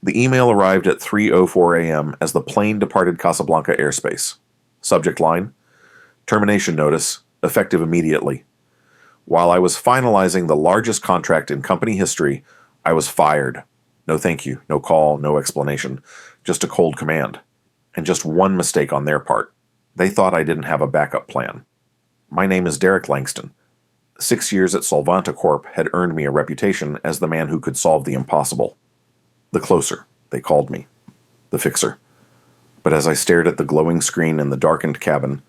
The email arrived at 3:04 a.m. as the plane departed Casablanca airspace. Subject line: termination notice, effective immediately. While I was finalizing the largest contract in company history, I was fired. No thank you, no call, no explanation, just a cold command. And just one mistake on their part. They thought I didn't have a backup plan. My name is Derek Langston. 6 years at Solvanta Corp had earned me a reputation as the man who could solve the impossible. The closer, they called me. The fixer. But as I stared at the glowing screen in the darkened cabin,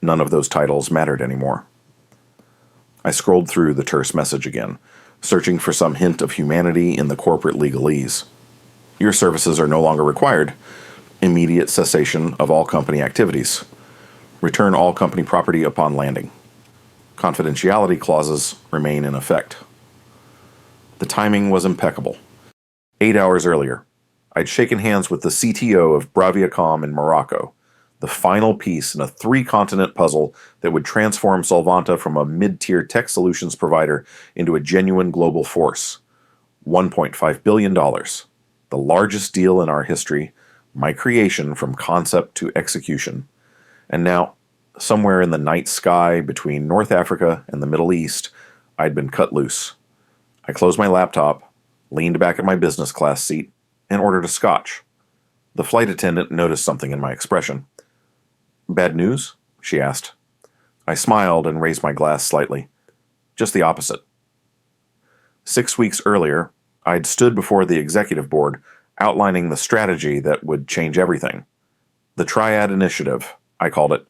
none of those titles mattered anymore. I scrolled through the terse message again, searching for some hint of humanity in the corporate legalese. Your services are no longer required. Immediate cessation of all company activities. Return all company property upon landing. Confidentiality clauses remain in effect. The timing was impeccable. 8 hours earlier, I'd shaken hands with the CTO of Braviacom in Morocco, the final piece in a 3-continent puzzle that would transform Solvanta from a mid-tier tech solutions provider into a genuine global force. $1.5 billion, the largest deal in our history, my creation from concept to execution. And now, somewhere in the night sky between North Africa and the Middle East, I'd been cut loose. I closed my laptop, leaned back in my business class seat, and ordered a scotch. The flight attendant noticed something in my expression. "Bad news?" she asked. I smiled and raised my glass slightly. Just the opposite. 6 weeks earlier, I'd stood before the executive board, outlining the strategy that would change everything. The Triad Initiative, I called it.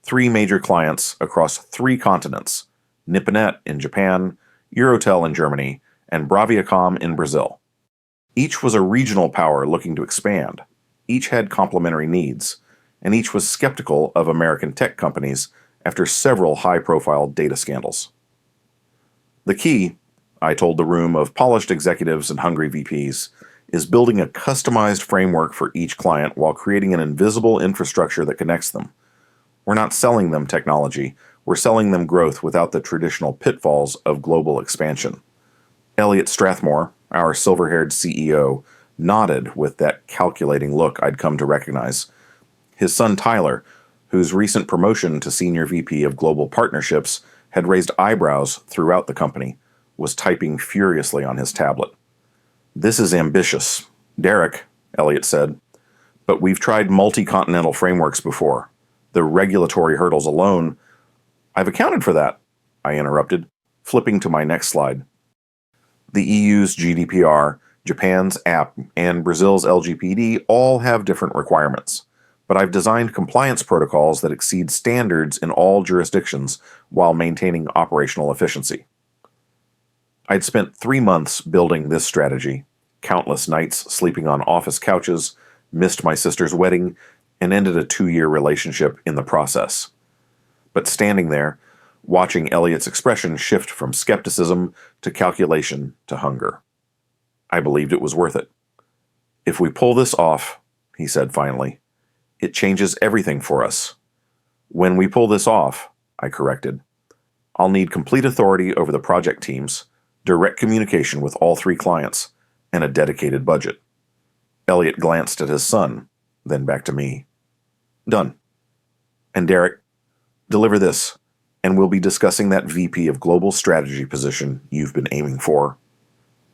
3 major clients across 3 continents, Nipponet in Japan, Eurotel in Germany, and Braviacom in Brazil. Each was a regional power looking to expand. Each had complementary needs, and each was skeptical of American tech companies after several high-profile data scandals. The key, I told the room of polished executives and hungry VPs, is building a customized framework for each client while creating an invisible infrastructure that connects them. We're not selling them technology, we're selling them growth without the traditional pitfalls of global expansion. Elliot Strathmore, our silver-haired CEO, nodded with that calculating look I'd come to recognize. His son Tyler, whose recent promotion to Senior VP of Global Partnerships had raised eyebrows throughout the company, was typing furiously on his tablet. "This is ambitious, Derek," Elliot said, "but we've tried multi-continental frameworks before. The regulatory hurdles alone—" "I've accounted for that," I interrupted, flipping to my next slide. The EU's GDPR, Japan's app, and Brazil's LGPD all have different requirements, but I've designed compliance protocols that exceed standards in all jurisdictions while maintaining operational efficiency. I'd spent 3 months building this strategy, countless nights sleeping on office couches, missed my sister's wedding, and ended a 2-year relationship in the process. But standing there, watching Elliot's expression shift from skepticism to calculation to hunger, I believed it was worth it. "If we pull this off," he said finally, "it changes everything for us." "When we pull this off," I corrected, "I'll need complete authority over the project teams, direct communication with all 3 clients, and a dedicated budget." Elliot glanced at his son, then back to me. "Done. And Derek, deliver this, and we'll be discussing that VP of Global Strategy position you've been aiming for."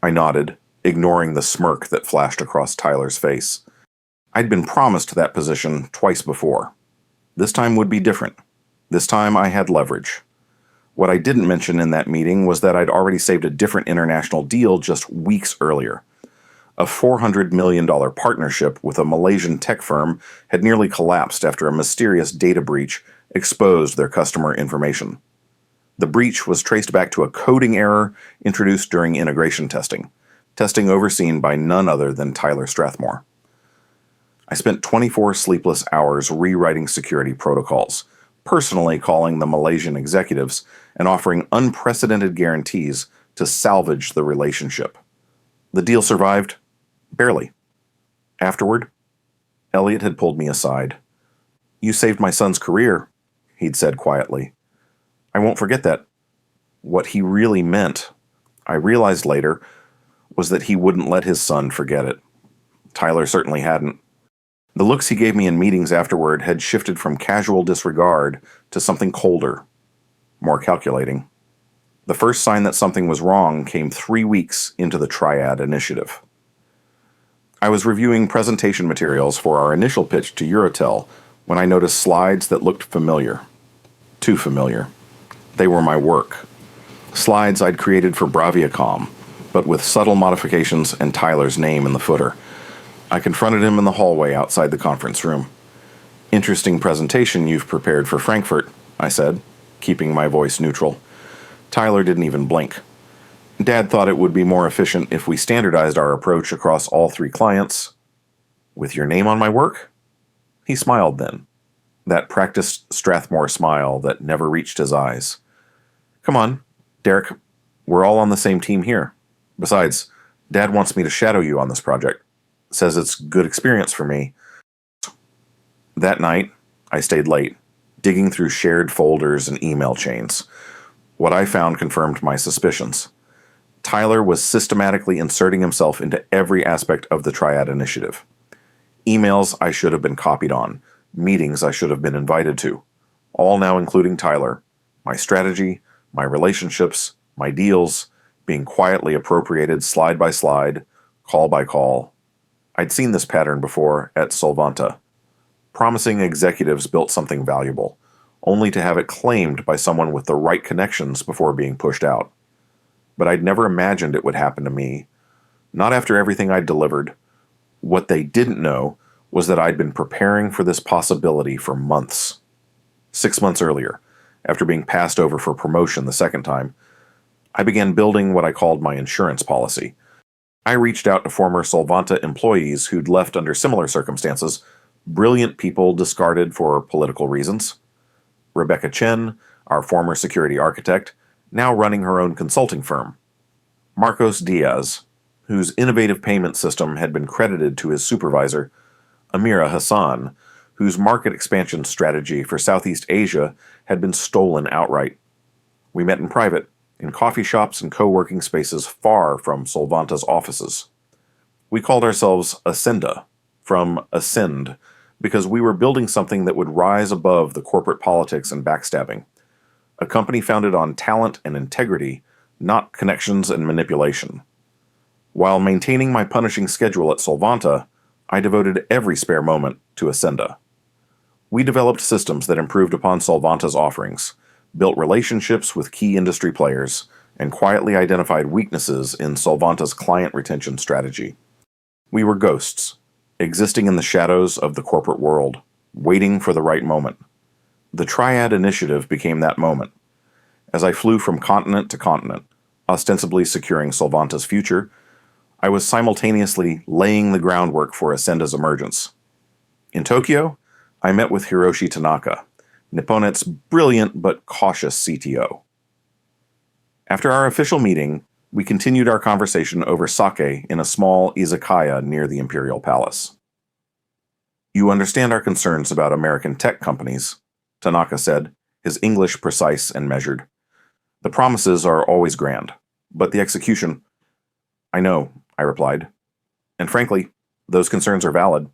I nodded, ignoring the smirk that flashed across Tyler's face. I'd been promised that position twice before. This time would be different. This time I had leverage. What I didn't mention in that meeting was that I'd already saved a different international deal just weeks earlier. A $400 million partnership with a Malaysian tech firm had nearly collapsed after a mysterious data breach exposed their customer information. The breach was traced back to a coding error introduced during integration testing overseen by none other than Tyler Strathmore. I spent 24 sleepless hours rewriting security protocols, personally calling the Malaysian executives and offering unprecedented guarantees to salvage the relationship. The deal survived? Barely. Afterward, Elliot had pulled me aside. "You saved my son's career," he'd said quietly. "I won't forget that." What he really meant, I realized later, was that he wouldn't let his son forget it. Tyler certainly hadn't. The looks he gave me in meetings afterward had shifted from casual disregard to something colder, more calculating. The first sign that something was wrong came 3 weeks into the Triad initiative. I was reviewing presentation materials for our initial pitch to Eurotel when I noticed slides that looked familiar. Too familiar. They were my work. Slides I'd created for Braviacom, but with subtle modifications and Tyler's name in the footer. I confronted him in the hallway outside the conference room. "Interesting presentation you've prepared for Frankfurt," I said, keeping my voice neutral. Tyler didn't even blink. "Dad thought it would be more efficient if we standardized our approach across all 3 clients." "With your name on my work?" He smiled then, that practiced Strathmore smile that never reached his eyes. "Come on, Derek, we're all on the same team here. Besides, Dad wants me to shadow you on this project. Says it's good experience for me." That night, I stayed late, digging through shared folders and email chains. What I found confirmed my suspicions. Tyler was systematically inserting himself into every aspect of the Triad initiative. Emails I should have been copied on, meetings I should have been invited to, all now including Tyler, my strategy, my relationships, my deals, being quietly appropriated slide by slide, call by call. I'd seen this pattern before at Solvanta. Promising executives built something valuable, only to have it claimed by someone with the right connections before being pushed out. But I'd never imagined it would happen to me. Not after everything I'd delivered. What they didn't know was that I'd been preparing for this possibility for months. 6 months earlier, after being passed over for promotion the second time, I began building what I called my insurance policy. I reached out to former Solvanta employees who'd left under similar circumstances, brilliant people discarded for political reasons. Rebecca Chen, our former security architect, now running her own consulting firm. Marcos Diaz, whose innovative payment system had been credited to his supervisor. Amira Hassan, whose market expansion strategy for Southeast Asia had been stolen outright. We met in private, in coffee shops and co-working spaces far from Solvanta's offices. We called ourselves Ascenda, from Ascend, because we were building something that would rise above the corporate politics and backstabbing. A company founded on talent and integrity, not connections and manipulation. While maintaining my punishing schedule at Solvanta, I devoted every spare moment to Ascenda. We developed systems that improved upon Solvanta's offerings, built relationships with key industry players, and quietly identified weaknesses in Solvanta's client retention strategy. We were ghosts, existing in the shadows of the corporate world, waiting for the right moment. The Triad initiative became that moment. As I flew from continent to continent, ostensibly securing Solvanta's future, I was simultaneously laying the groundwork for Ascenda's emergence. In Tokyo, I met with Hiroshi Tanaka, Nipponet's brilliant but cautious CTO. After our official meeting, we continued our conversation over sake in a small izakaya near the Imperial Palace. "You understand our concerns about American tech companies," Tanaka said, his English precise and measured. "The promises are always grand, but the execution—" "I know," I replied. "And frankly, those concerns are valid."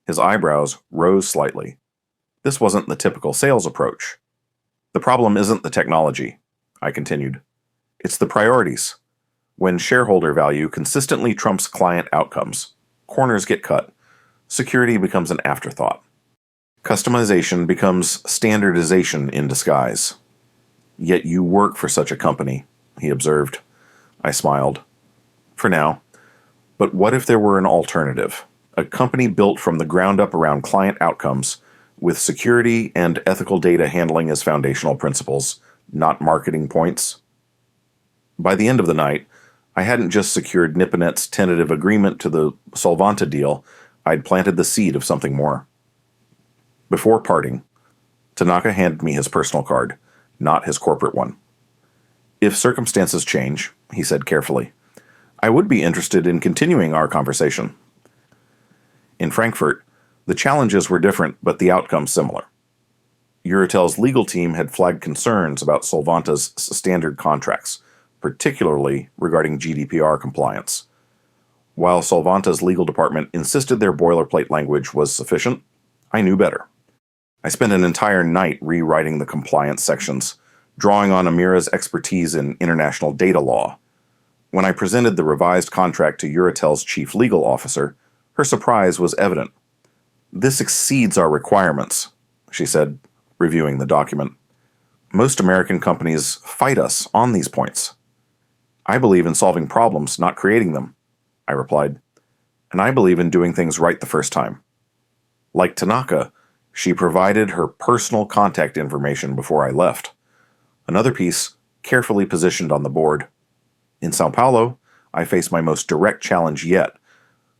His eyebrows rose slightly. This wasn't the typical sales approach. "The problem isn't the technology," I continued. "It's the priorities. When shareholder value consistently trumps client outcomes, corners get cut. Security becomes an afterthought. Customization becomes standardization in disguise." "Yet you work for such a company," he observed. I smiled. "For now. But what if there were an alternative? A company built from the ground up around client outcomes, with security and ethical data handling as foundational principles, not marketing points?" By the end of the night, I hadn't just secured Nipponet's tentative agreement to the Solvanta deal, I'd planted the seed of something more. Before parting, Tanaka handed me his personal card, not his corporate one. "If circumstances change," he said carefully, "I would be interested in continuing our conversation." In Frankfurt, the challenges were different, but the outcomes similar. Eurotel's legal team had flagged concerns about Solvanta's standard contracts, particularly regarding GDPR compliance. While Solvanta's legal department insisted their boilerplate language was sufficient, I knew better. I spent an entire night rewriting the compliance sections, drawing on Amira's expertise in international data law. When I presented the revised contract to Euratel's chief legal officer, her surprise was evident. "This exceeds our requirements," she said, reviewing the document. "Most American companies fight us on these points." "I believe in solving problems, not creating them," I replied. "And I believe in doing things right the first time." Like Tanaka, she provided her personal contact information before I left. Another piece, carefully positioned on the board. In Sao Paulo, I faced my most direct challenge yet.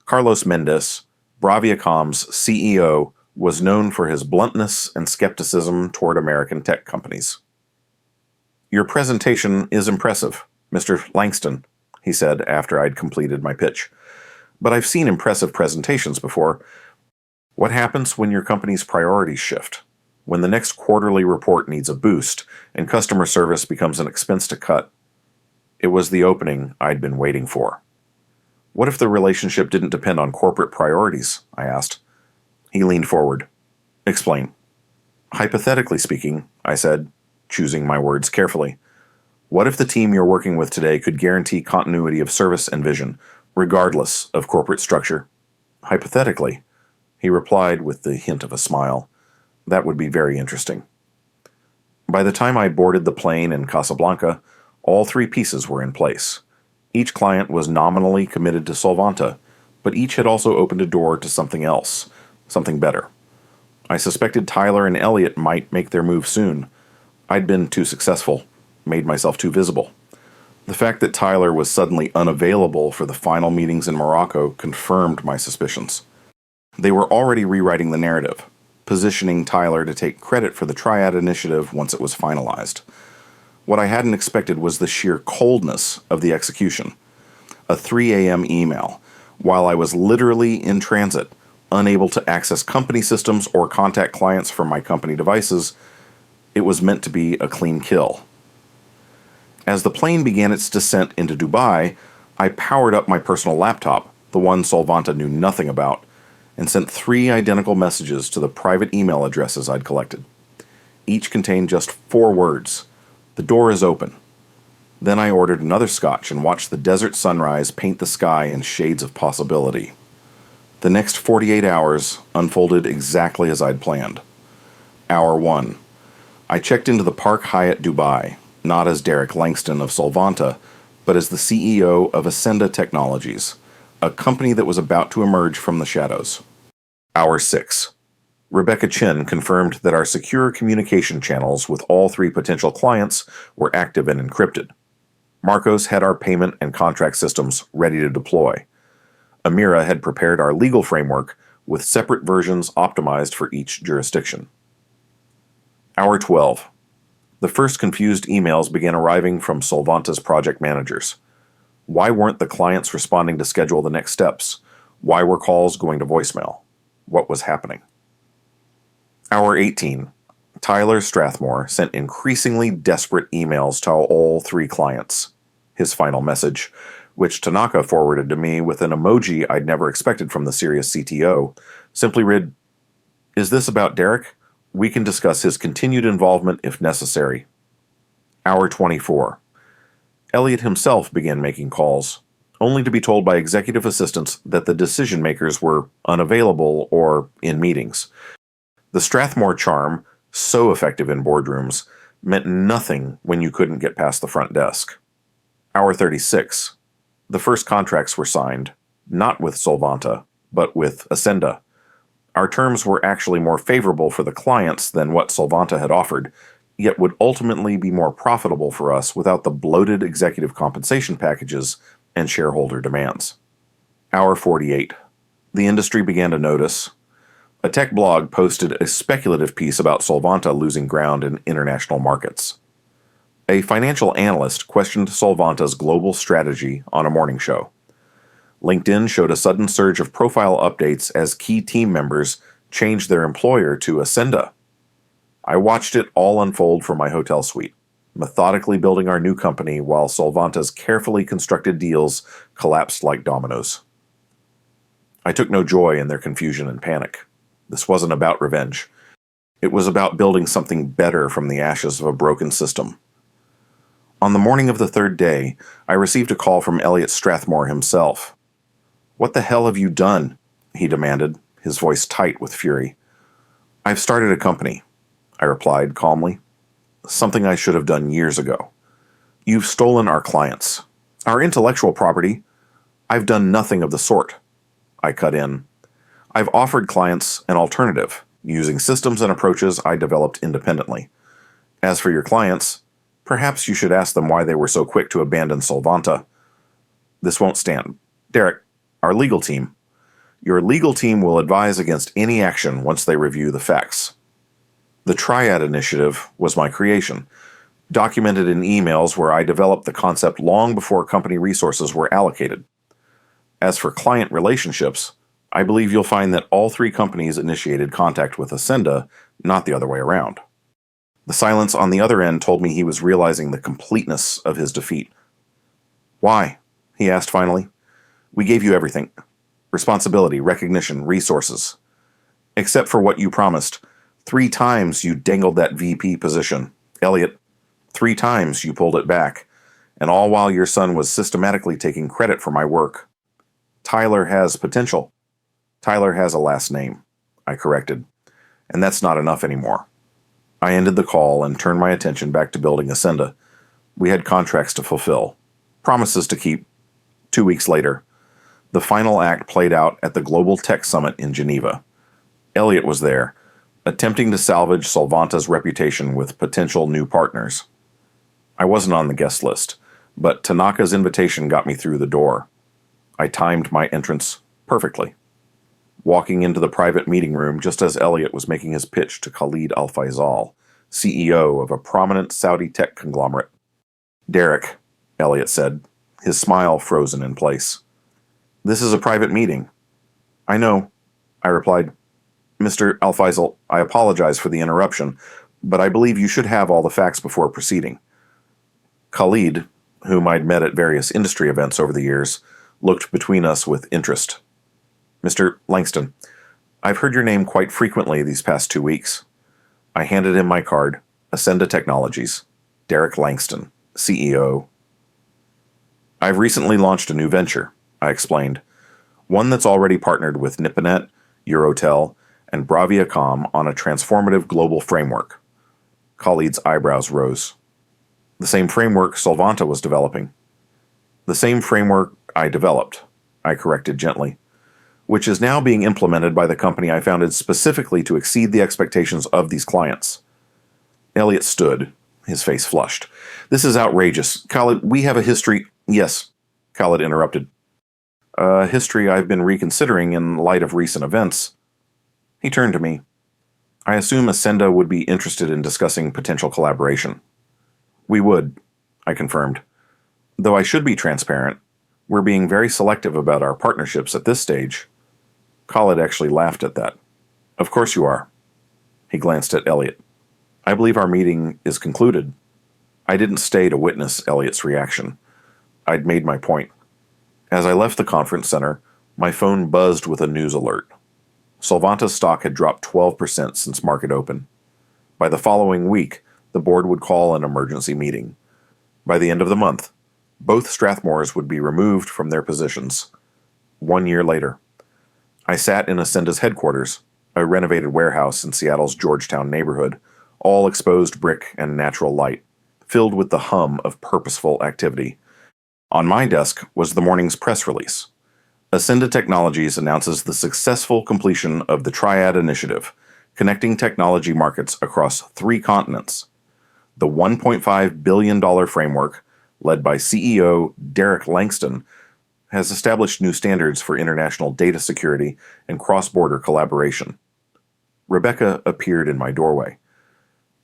Carlos Mendes, Braviacom's CEO, was known for his bluntness and skepticism toward American tech companies. "Your presentation is impressive, Mr. Langston," he said after I'd completed my pitch. "But I've seen impressive presentations before. What happens when your company's priorities shift? When the next quarterly report needs a boost and customer service becomes an expense to cut?" It was the opening I'd been waiting for. "What if the relationship didn't depend on corporate priorities?" I asked. He leaned forward. "Explain." "Hypothetically speaking," I said, choosing my words carefully, "what if the team you're working with today could guarantee continuity of service and vision, regardless of corporate structure?" "Hypothetically," he replied with the hint of a smile, "that would be very interesting." By the time I boarded the plane in Casablanca, all three pieces were in place. Each client was nominally committed to Solvanta, but each had also opened a door to something else, something better. I suspected Tyler and Elliot might make their move soon. I'd been too successful, made myself too visible. The fact that Tyler was suddenly unavailable for the final meetings in Morocco confirmed my suspicions. They were already rewriting the narrative, positioning Tyler to take credit for the Triad initiative once it was finalized. What I hadn't expected was the sheer coldness of the execution. A 3 a.m. email, while I was literally in transit, unable to access company systems or contact clients from my company devices. It was meant to be a clean kill. As the plane began its descent into Dubai, I powered up my personal laptop, the one Solvanta knew nothing about, and sent 3 identical messages to the private email addresses I'd collected. Each contained just 4 words. "The door is open." Then I ordered another scotch and watched the desert sunrise paint the sky in shades of possibility. The next 48 hours unfolded exactly as I'd planned. Hour 1. I checked into the Park Hyatt Dubai, not as Derek Langston of Solvanta, but as the CEO of Ascenda Technologies, a company that was about to emerge from the shadows. Hour 6. Rebecca Chin confirmed that our secure communication channels with all 3 potential clients were active and encrypted. Marcos had our payment and contract systems ready to deploy. Amira had prepared our legal framework with separate versions optimized for each jurisdiction. Hour 12. The first confused emails began arriving from Solvanta's project managers. Why weren't the clients responding to schedule the next steps? Why were calls going to voicemail? What was happening? Hour 18. Tyler Strathmore sent increasingly desperate emails to all 3 clients. His final message, which Tanaka forwarded to me with an emoji I'd never expected from the serious CTO, simply read, "Is this about Derek? We can discuss his continued involvement if necessary." Hour 24. Elliot himself began making calls, only to be told by executive assistants that the decision makers were unavailable or in meetings. The Strathmore charm, so effective in boardrooms, meant nothing when you couldn't get past the front desk. Hour 36. The first contracts were signed, not with Solvanta, but with Ascenda. Our terms were actually more favorable for the clients than what Solvanta had offered, yet would ultimately be more profitable for us without the bloated executive compensation packages and shareholder demands. Hour 48. The industry began to notice. A tech blog posted a speculative piece about Solvanta losing ground in international markets. A financial analyst questioned Solvanta's global strategy on a morning show. LinkedIn showed a sudden surge of profile updates as key team members changed their employer to Ascenda. I watched it all unfold from my hotel suite, methodically building our new company while Solvanta's carefully constructed deals collapsed like dominoes. I took no joy in their confusion and panic. This wasn't about revenge. It was about building something better from the ashes of a broken system. On the morning of the third day, I received a call from Elliot Strathmore himself. "What the hell have you done?" he demanded, his voice tight with fury. "I've started a company," I replied calmly. "Something I should have done years ago. You've stolen our clients. Our intellectual property. I've done nothing of the sort," I cut in. "I've offered clients an alternative, using systems and approaches I developed independently. As for your clients, perhaps you should ask them why they were so quick to abandon Solvanta. This won't stand. Derek, our legal team. Your legal team will advise against any action once they review the facts." The Triad Initiative was my creation, documented in emails where I developed the concept long before company resources were allocated. As for client relationships, I believe you'll find that all three companies initiated contact with Ascenda, not the other way around. The silence on the other end told me he was realizing the completeness of his defeat. "Why?" he asked finally. "We gave you everything. Responsibility, recognition, resources. Except for what you promised. 3 times you dangled that VP position. Elliot, 3 times you pulled it back. And all while your son was systematically taking credit for my work. Tyler has potential. Tyler has a last name," I corrected. "And that's not enough anymore." I ended the call and turned my attention back to building Ascenda. We had contracts to fulfill, promises to keep. 2 weeks later, the final act played out at the Global Tech Summit in Geneva. Elliot was there, attempting to salvage Solvanta's reputation with potential new partners. I wasn't on the guest list, but Tanaka's invitation got me through the door. I timed my entrance perfectly. Walking into the private meeting room just as Elliot was making his pitch to Khalid Al-Faisal, CEO of a prominent Saudi tech conglomerate. "Derek," Elliot said, his smile frozen in place. "This is a private meeting." "I know," I replied. "Mr. Al-Faisal, I apologize for the interruption, but I believe you should have all the facts before proceeding." Khalid, whom I'd met at various industry events over the years, looked between us with interest. "Mr. Langston, I've heard your name quite frequently these past 2 weeks." I handed him my card, Ascenda Technologies, Derek Langston, CEO. "I've recently launched a new venture," I explained. "One that's already partnered with Nipponet, Eurotel, and Braviacom on a transformative global framework." Khalid's eyebrows rose. "The same framework Solvanta was developing." "The same framework I developed," I corrected gently, "which is now being implemented by the company I founded specifically to exceed the expectations of these clients." Elliot stood, his face flushed. "This is outrageous. Khalid, we have a history—" "Yes," Khalid interrupted. "A history I've been reconsidering in light of recent events." He turned to me. "I assume Ascenda would be interested in discussing potential collaboration." "We would," I confirmed. "Though I should be transparent, we're being very selective about our partnerships at this stage." Khalid actually laughed at that. "Of course you are." He glanced at Elliot. "I believe our meeting is concluded." I didn't stay to witness Elliot's reaction. I'd made my point. As I left the conference center, my phone buzzed with a news alert. Solvanta's stock had dropped 12% since market open. By the following week, the board would call an emergency meeting. By the end of the month, both Strathmores would be removed from their positions. 1 year later, I sat in Ascenda's headquarters, a renovated warehouse in Seattle's Georgetown neighborhood, all exposed brick and natural light, filled with the hum of purposeful activity. On my desk was the morning's press release. Ascenda Technologies announces the successful completion of the Triad Initiative, connecting technology markets across 3 continents. The $1.5 billion framework, led by CEO Derek Langston, has established new standards for international data security and cross-border collaboration. Rebecca appeared in my doorway.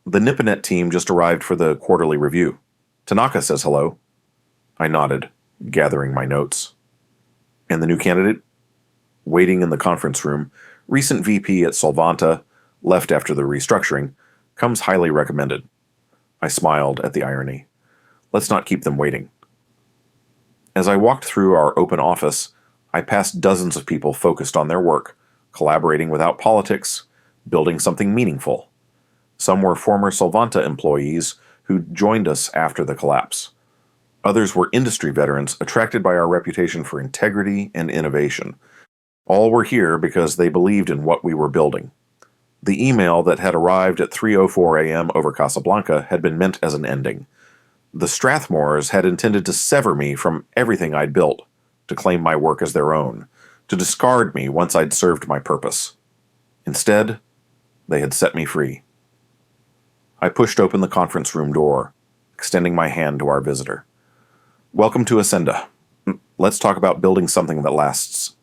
"The Nipponet team just arrived for the quarterly review. Tanaka says hello." I nodded, gathering my notes. "And the new candidate?" "Waiting in the conference room. Recent VP at Solvanta, left after the restructuring, comes highly recommended." I smiled at the irony. "Let's not keep them waiting." As I walked through our open office, I passed dozens of people focused on their work, collaborating without politics, building something meaningful. Some were former Solvanta employees who joined us after the collapse. Others were industry veterans attracted by our reputation for integrity and innovation. All were here because they believed in what we were building. The email that had arrived at 3:04 a.m. over Casablanca had been meant as an ending. The Strathmores had intended to sever me from everything I'd built, to claim my work as their own, to discard me once I'd served my purpose. Instead, they had set me free. I pushed open the conference room door, extending my hand to our visitor. Welcome to Ascenda. Let's talk about building something that lasts.